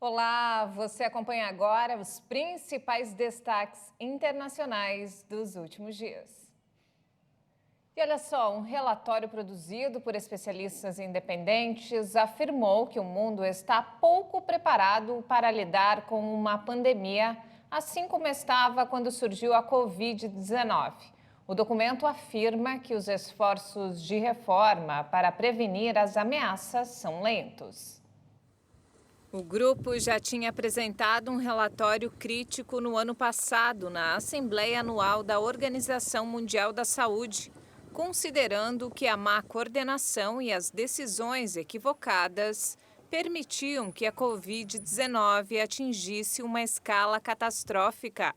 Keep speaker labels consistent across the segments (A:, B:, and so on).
A: Olá, você acompanha agora os principais destaques internacionais dos últimos dias. E olha só, um relatório produzido por especialistas independentes afirmou que o mundo está pouco preparado para lidar com uma pandemia, assim como estava quando surgiu a Covid-19. O documento afirma que os esforços de reforma para prevenir as ameaças são lentos. O grupo já tinha apresentado um relatório crítico no ano passado na Assembleia Anual da Organização Mundial da Saúde, considerando que a má coordenação e as decisões equivocadas permitiam que a Covid-19 atingisse uma escala catastrófica.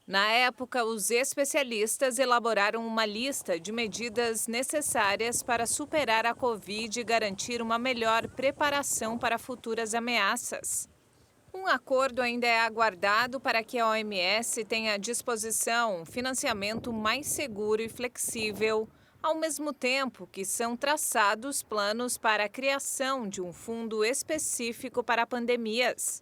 A: Na época, os especialistas elaboraram uma lista de medidas necessárias para superar a Covid e garantir uma melhor preparação para futuras ameaças. Um acordo ainda é aguardado para que a OMS tenha à disposição um financiamento mais seguro e flexível, ao mesmo tempo que são traçados planos para a criação de um fundo específico para pandemias.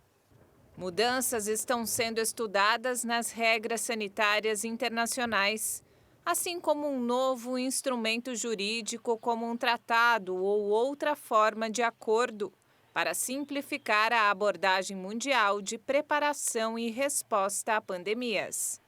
A: Mudanças estão sendo estudadas nas regras sanitárias internacionais, assim como um novo instrumento jurídico como um tratado ou outra forma de acordo, para simplificar a abordagem mundial de preparação e resposta a pandemias.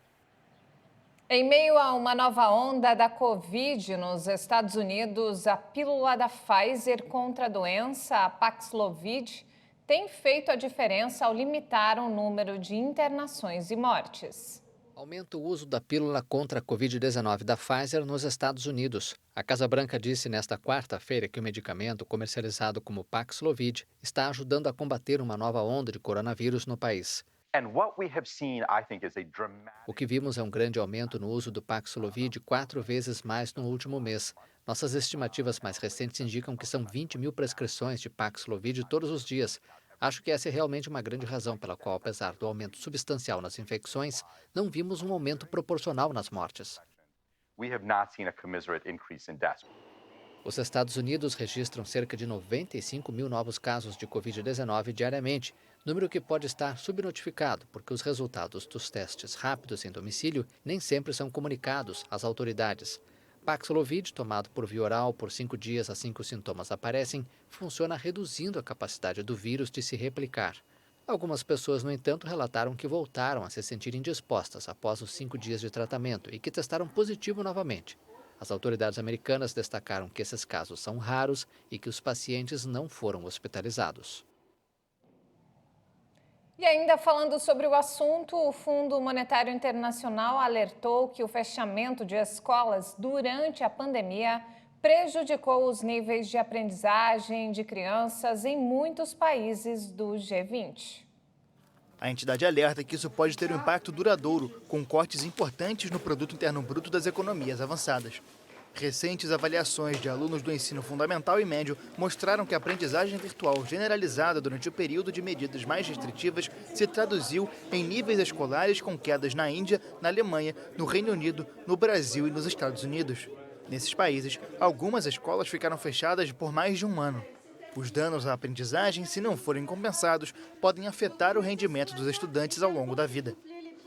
A: Em meio a uma nova onda da Covid nos Estados Unidos, a pílula da Pfizer contra a doença, a Paxlovid, tem feito a diferença ao limitar o número de internações e mortes.
B: Aumenta o uso da pílula contra a Covid-19 da Pfizer nos Estados Unidos. A Casa Branca disse nesta quarta-feira que o medicamento, comercializado como Paxlovid, está ajudando a combater uma nova onda de coronavírus no país. O que vimos é um grande aumento no uso do Paxlovid, 4 vezes mais no último mês. Nossas estimativas mais recentes indicam que são 20 mil prescrições de Paxlovid todos os dias. Acho que essa é realmente uma grande razão pela qual, apesar do aumento substancial nas infecções, não vimos um aumento proporcional nas mortes. Os Estados Unidos registram cerca de 95 mil novos casos de Covid-19 diariamente, número que pode estar subnotificado, porque os resultados dos testes rápidos em domicílio nem sempre são comunicados às autoridades. Paxlovid, tomado por via oral por 5 dias assim que os sintomas aparecem, funciona reduzindo a capacidade do vírus de se replicar. Algumas pessoas, no entanto, relataram que voltaram a se sentir indispostas após os 5 dias de tratamento e que testaram positivo novamente. As autoridades americanas destacaram que esses casos são raros e que os pacientes não foram hospitalizados.
A: E ainda falando sobre o assunto, o Fundo Monetário Internacional alertou que o fechamento de escolas durante a pandemia prejudicou os níveis de aprendizagem de crianças em muitos países do G20.
C: A entidade alerta que isso pode ter um impacto duradouro, com cortes importantes no produto interno bruto das economias avançadas. Recentes avaliações de alunos do ensino fundamental e médio mostraram que a aprendizagem virtual generalizada durante o período de medidas mais restritivas se traduziu em níveis escolares com quedas na Índia, na Alemanha, no Reino Unido, no Brasil e nos Estados Unidos. Nesses países, algumas escolas ficaram fechadas por mais de um ano. Os danos à aprendizagem, se não forem compensados, podem afetar o rendimento dos estudantes ao longo da vida.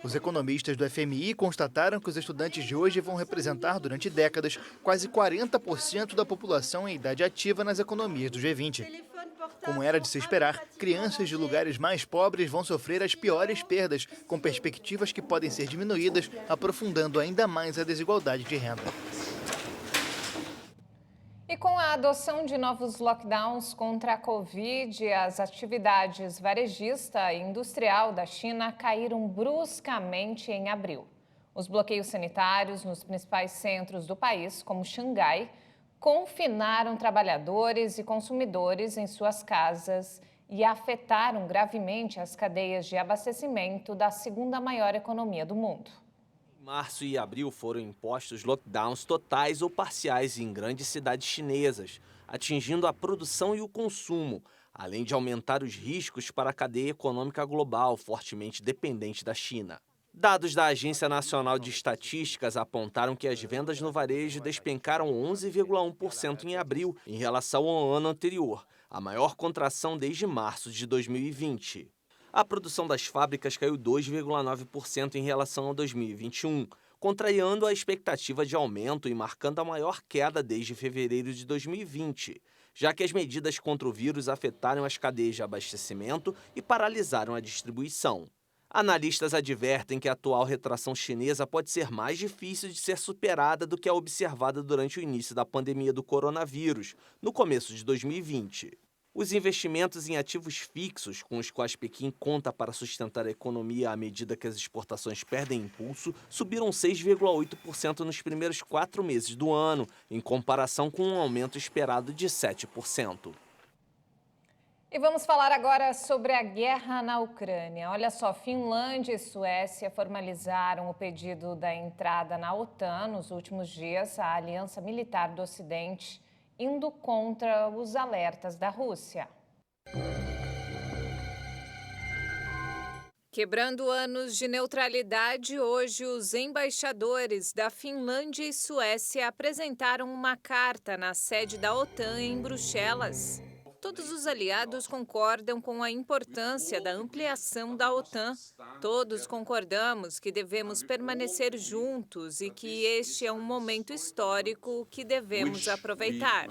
C: Os economistas do FMI constataram que os estudantes de hoje vão representar, durante décadas, quase 40% da população em idade ativa nas economias do G20. Como era de se esperar, crianças de lugares mais pobres vão sofrer as piores perdas, com perspectivas que podem ser diminuídas, aprofundando ainda mais a desigualdade de renda.
A: E com a adoção de novos lockdowns contra a Covid, as atividades varejista e industrial da China caíram bruscamente em abril. Os bloqueios sanitários nos principais centros do país, como Xangai, confinaram trabalhadores e consumidores em suas casas e afetaram gravemente as cadeias de abastecimento da segunda maior economia do mundo.
D: Março e abril foram impostos lockdowns totais ou parciais em grandes cidades chinesas, atingindo a produção e o consumo, além de aumentar os riscos para a cadeia econômica global, fortemente dependente da China. Dados da Agência Nacional de Estatísticas apontaram que as vendas no varejo despencaram 11,1% em abril em relação ao ano anterior, a maior contração desde março de 2020. A produção das fábricas caiu 2,9% em relação a 2021, contrariando a expectativa de aumento e marcando a maior queda desde fevereiro de 2020, já que as medidas contra o vírus afetaram as cadeias de abastecimento e paralisaram a distribuição. Analistas advertem que a atual retração chinesa pode ser mais difícil de ser superada do que a observada durante o início da pandemia do coronavírus, no começo de 2020. Os investimentos em ativos fixos, com os quais Pequim conta para sustentar a economia à medida que as exportações perdem impulso, subiram 6,8% nos primeiros 4 meses do ano, em comparação com um aumento esperado de 7%.
A: E vamos falar agora sobre a guerra na Ucrânia. Olha só, Finlândia e Suécia formalizaram o pedido da entrada na OTAN nos últimos dias, a aliança militar do Ocidente, indo contra os alertas da Rússia. Quebrando anos de neutralidade, hoje os embaixadores da Finlândia e Suécia apresentaram uma carta na sede da OTAN em Bruxelas. Todos os aliados concordam com a importância da ampliação da OTAN. Todos concordamos que devemos permanecer juntos e que este é um momento histórico que devemos aproveitar.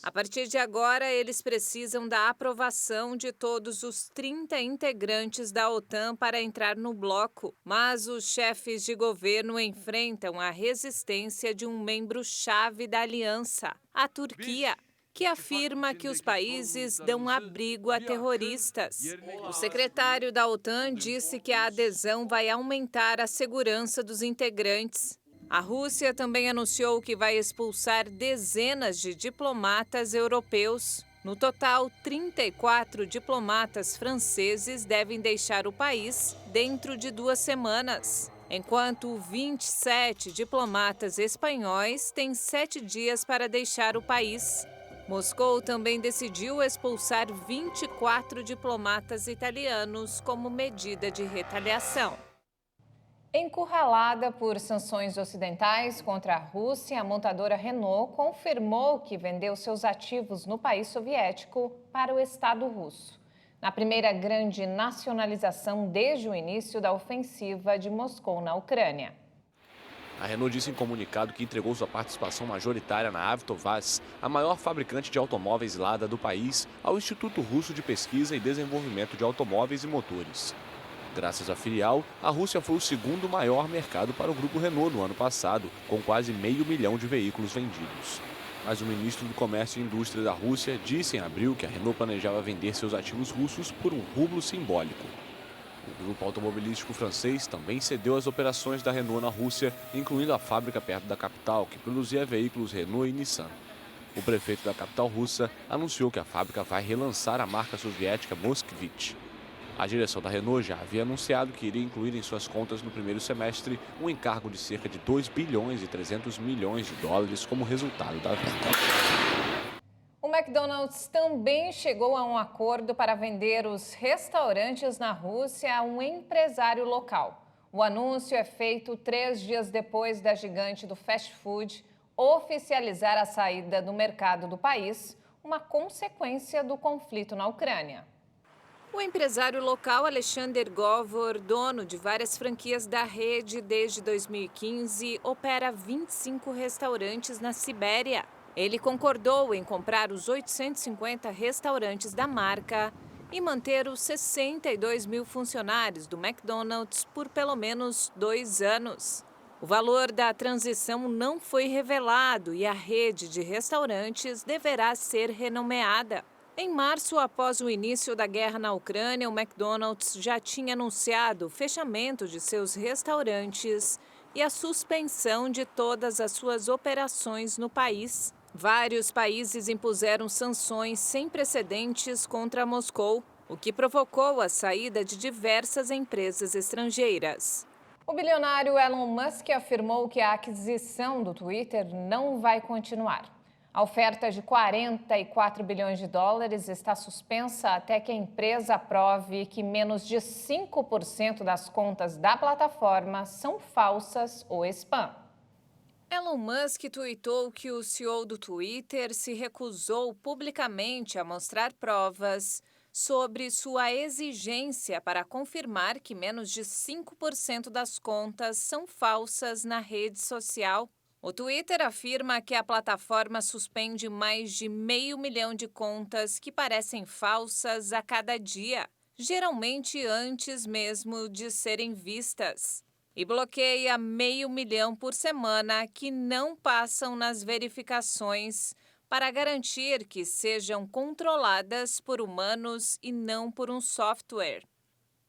A: A partir de agora, eles precisam da aprovação de todos os 30 integrantes da OTAN para entrar no bloco, mas os chefes de governo enfrentam a resistência de um membro-chave da aliança, a Turquia, que afirma que os países dão abrigo a terroristas. O secretário da OTAN disse que a adesão vai aumentar a segurança dos integrantes. A Rússia também anunciou que vai expulsar dezenas de diplomatas europeus. No total, 34 diplomatas franceses devem deixar o país dentro de 2 semanas, enquanto 27 diplomatas espanhóis têm 7 dias para deixar o país. Moscou também decidiu expulsar 24 diplomatas italianos como medida de retaliação. Encurralada por sanções ocidentais contra a Rússia, a montadora Renault confirmou que vendeu seus ativos no país soviético para o Estado russo, na primeira grande nacionalização desde o início da ofensiva de Moscou na Ucrânia.
E: A Renault disse em comunicado que entregou sua participação majoritária na Avtovaz, a maior fabricante de automóveis Lada do país, ao Instituto Russo de Pesquisa e Desenvolvimento de Automóveis e Motores. Graças à filial, a Rússia foi o segundo maior mercado para o grupo Renault no ano passado, com quase 500 mil de veículos vendidos. Mas o ministro do Comércio e Indústria da Rússia disse em abril que a Renault planejava vender seus ativos russos por um rublo simbólico. O grupo automobilístico francês também cedeu as operações da Renault na Rússia, incluindo a fábrica perto da capital, que produzia veículos Renault e Nissan. O prefeito da capital russa anunciou que a fábrica vai relançar a marca soviética Moskvich. A direção da Renault já havia anunciado que iria incluir em suas contas no primeiro semestre um encargo de cerca de 2 bilhões e 300 milhões de dólares como resultado da venda.
A: O McDonald's também chegou a um acordo para vender os restaurantes na Rússia a um empresário local. O anúncio é feito 3 dias depois da gigante do fast food oficializar a saída do mercado do país, uma consequência do conflito na Ucrânia. O empresário local Alexander Govor, dono de várias franquias da rede desde 2015, opera 25 restaurantes na Sibéria. Ele concordou em comprar os 850 restaurantes da marca e manter os 62 mil funcionários do McDonald's por pelo menos 2 anos. O valor da transição não foi revelado e a rede de restaurantes deverá ser renomeada. Em março, após o início da guerra na Ucrânia, o McDonald's já tinha anunciado o fechamento de seus restaurantes e a suspensão de todas as suas operações no país. Vários países impuseram sanções sem precedentes contra Moscou, o que provocou a saída de diversas empresas estrangeiras. O bilionário Elon Musk afirmou que a aquisição do Twitter não vai continuar. A oferta de 44 bilhões de dólares está suspensa até que a empresa aprove que menos de 5% das contas da plataforma são falsas ou spam. Elon Musk tuitou que o CEO do Twitter se recusou publicamente a mostrar provas sobre sua exigência para confirmar que menos de 5% das contas são falsas na rede social. O Twitter afirma que a plataforma suspende mais de 500 mil de contas que parecem falsas a cada dia, geralmente antes mesmo de serem vistas. E bloqueia 500 mil por semana que não passam nas verificações para garantir que sejam controladas por humanos e não por um software.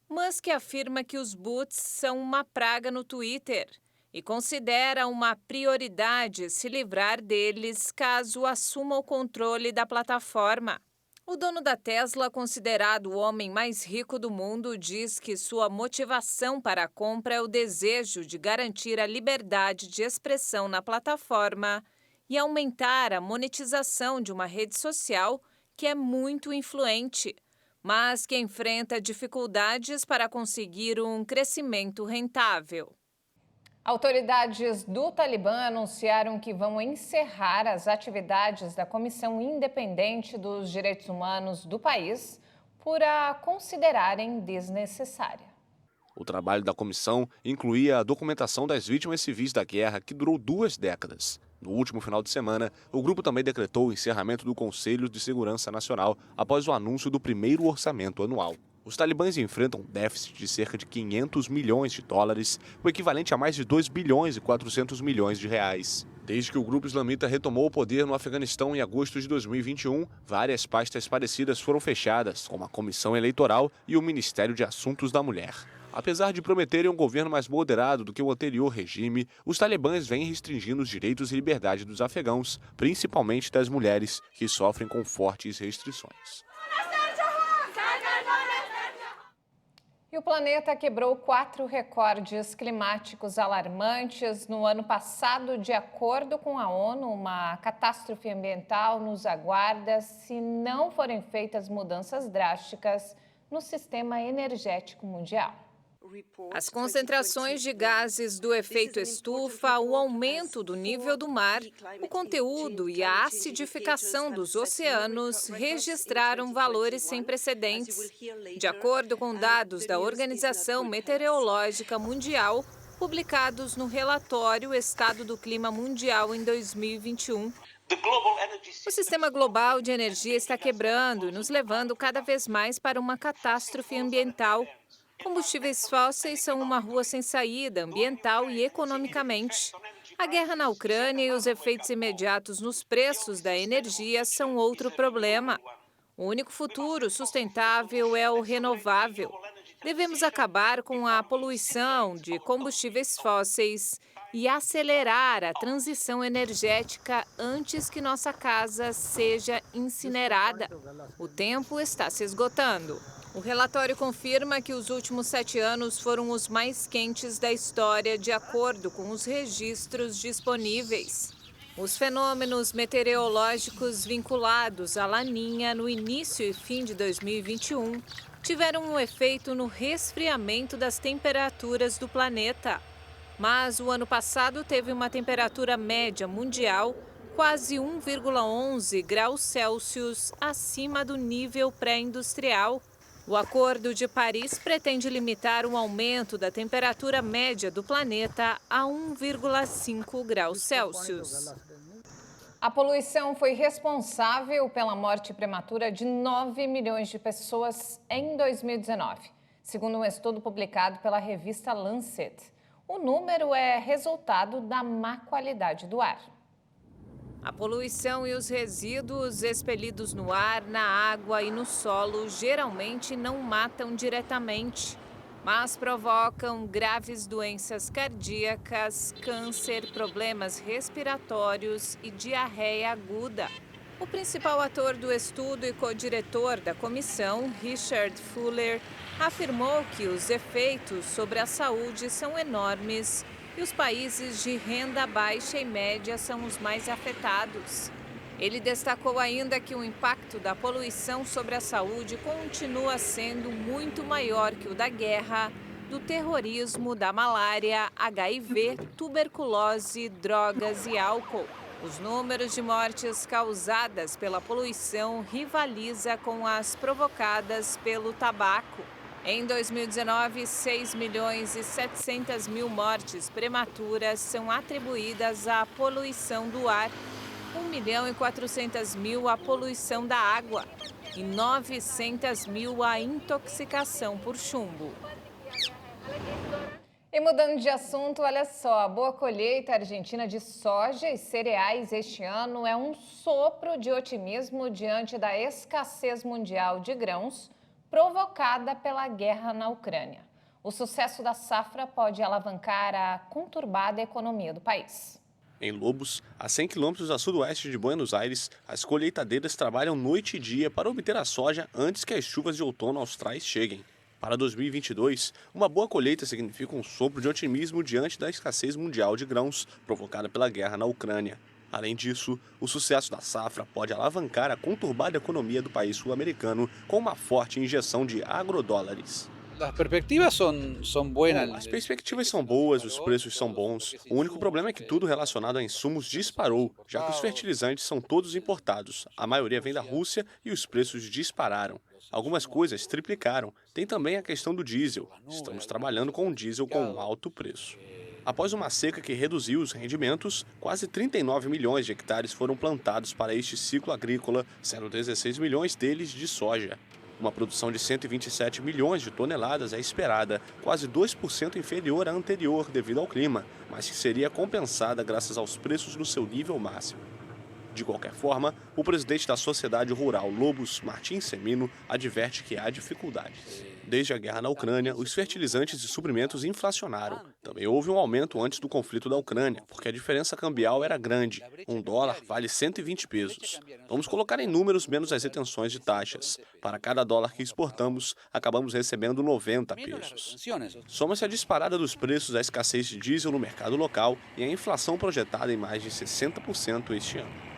A: Musk afirma que os bots são uma praga no Twitter e considera uma prioridade se livrar deles caso assuma o controle da plataforma. O dono da Tesla, considerado o homem mais rico do mundo, diz que sua motivação para a compra é o desejo de garantir a liberdade de expressão na plataforma e aumentar a monetização de uma rede social que é muito influente, mas que enfrenta dificuldades para conseguir um crescimento rentável. Autoridades do Talibã anunciaram que vão encerrar as atividades da Comissão Independente dos Direitos Humanos do país por a considerarem desnecessária.
E: O trabalho da comissão incluía a documentação das vítimas civis da guerra, que durou 2 décadas. No último final de semana, o grupo também decretou o encerramento do Conselho de Segurança Nacional após o anúncio do primeiro orçamento anual. Os talibãs enfrentam um déficit de cerca de 500 milhões de dólares, o equivalente a mais de 2 bilhões e 400 milhões de reais. Desde que o grupo islamita retomou o poder no Afeganistão em agosto de 2021, várias pastas parecidas foram fechadas, como a Comissão Eleitoral e o Ministério de Assuntos da Mulher. Apesar de prometerem um governo mais moderado do que o anterior regime, os talibãs vêm restringindo os direitos e liberdade dos afegãos, principalmente das mulheres, que sofrem com fortes restrições.
A: E o planeta quebrou 4 recordes climáticos alarmantes no ano passado. De acordo com a ONU, uma catástrofe ambiental nos aguarda se não forem feitas mudanças drásticas no sistema energético mundial. As concentrações de gases do efeito estufa, o aumento do nível do mar, o conteúdo e a acidificação dos oceanos registraram valores sem precedentes. De acordo com dados da Organização Meteorológica Mundial, publicados no relatório Estado do Clima Mundial em 2021, o sistema global de energia está quebrando e nos levando cada vez mais para uma catástrofe ambiental. Combustíveis fósseis são uma rua sem saída, ambiental e economicamente. A guerra na Ucrânia e os efeitos imediatos nos preços da energia são outro problema. O único futuro sustentável é o renovável. Devemos acabar com a poluição de combustíveis fósseis e acelerar a transição energética antes que nossa casa seja incinerada. O tempo está se esgotando. O relatório confirma que os últimos 7 anos foram os mais quentes da história, de acordo com os registros disponíveis. Os fenômenos meteorológicos vinculados à Laninha no início e fim de 2021 tiveram um efeito no resfriamento das temperaturas do planeta. Mas o ano passado teve uma temperatura média mundial quase 1,11 graus Celsius acima do nível pré-industrial. O Acordo de Paris pretende limitar o aumento da temperatura média do planeta a 1,5 graus Celsius. A poluição foi responsável pela morte prematura de 9 milhões de pessoas em 2019, segundo um estudo publicado pela revista Lancet. O número é resultado da má qualidade do ar. A poluição e os resíduos expelidos no ar, na água e no solo geralmente não matam diretamente, mas provocam graves doenças cardíacas, câncer, problemas respiratórios e diarreia aguda. O principal ator do estudo e co-diretor da comissão, Richard Fuller, afirmou que os efeitos sobre a saúde são enormes e os países de renda baixa e média são os mais afetados. Ele destacou ainda que o impacto da poluição sobre a saúde continua sendo muito maior que o da guerra, do terrorismo, da malária, HIV, tuberculose, drogas e álcool.
F: Os números de mortes causadas pela poluição rivaliza com as provocadas pelo tabaco. Em 2019, 6.700.000 mortes prematuras são atribuídas à poluição do ar, 1.400.000 à poluição da água e 900.000 à intoxicação por chumbo.
A: E mudando de assunto, olha só, a boa colheita argentina de soja e cereais este ano é um sopro de otimismo diante da escassez mundial de grãos provocada pela guerra na Ucrânia. O sucesso da safra pode alavancar a conturbada economia do país.
E: Em Lobos, a 100 quilômetros a sudoeste de Buenos Aires, as colheitadeiras trabalham noite e dia para obter a soja antes que as chuvas de outono austrais cheguem. Para 2022, uma boa colheita significa um sopro de otimismo diante da escassez mundial de grãos provocada pela guerra na Ucrânia. Além disso, o sucesso da safra pode alavancar a conturbada economia do país sul-americano com uma forte injeção de agrodólares.
G: As perspectivas são boas.
E: As perspectivas são boas, os preços são bons. O único problema é que tudo relacionado a insumos disparou, já que os fertilizantes são todos importados. A maioria vem da Rússia e os preços dispararam. Algumas coisas triplicaram. Tem também a questão do diesel. Estamos trabalhando com um diesel com um alto preço. Após uma seca que reduziu os rendimentos, quase 39 milhões de hectares foram plantados para este ciclo agrícola, sendo 16 milhões deles de soja. Uma produção de 127 milhões de toneladas é esperada, quase 2% inferior à anterior devido ao clima, mas que seria compensada graças aos preços no seu nível máximo. De qualquer forma, o presidente da Sociedade Rural Lobos, Martim Semino, adverte que há dificuldades. Desde a guerra na Ucrânia, os fertilizantes e suprimentos inflacionaram. Também houve um aumento antes do conflito da Ucrânia, porque a diferença cambial era grande. $1 vale 120 pesos. Vamos colocar em números menos as retenções de taxas. Para cada dólar que exportamos, acabamos recebendo 90 pesos. Soma-se a disparada dos preços, a escassez de diesel no mercado local e a inflação projetada em mais de 60% este ano.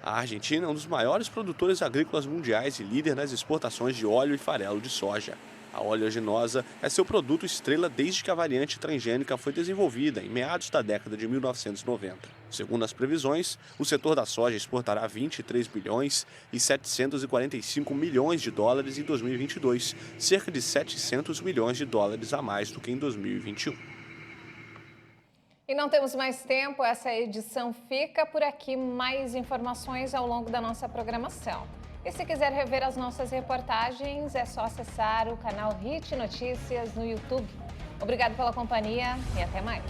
E: A Argentina é um dos maiores produtores agrícolas mundiais e líder nas exportações de óleo e farelo de soja. A oleaginosa é seu produto estrela desde que a variante transgênica foi desenvolvida em meados da década de 1990. Segundo as previsões, o setor da soja exportará 23 bilhões e 745 milhões de dólares em 2022, cerca de 700 milhões de dólares a mais do que em 2021.
A: E não temos mais tempo, essa edição fica por aqui. Mais informações ao longo da nossa programação. E se quiser rever as nossas reportagens, é só acessar o canal Hit Notícias no YouTube. Obrigado pela companhia e até mais.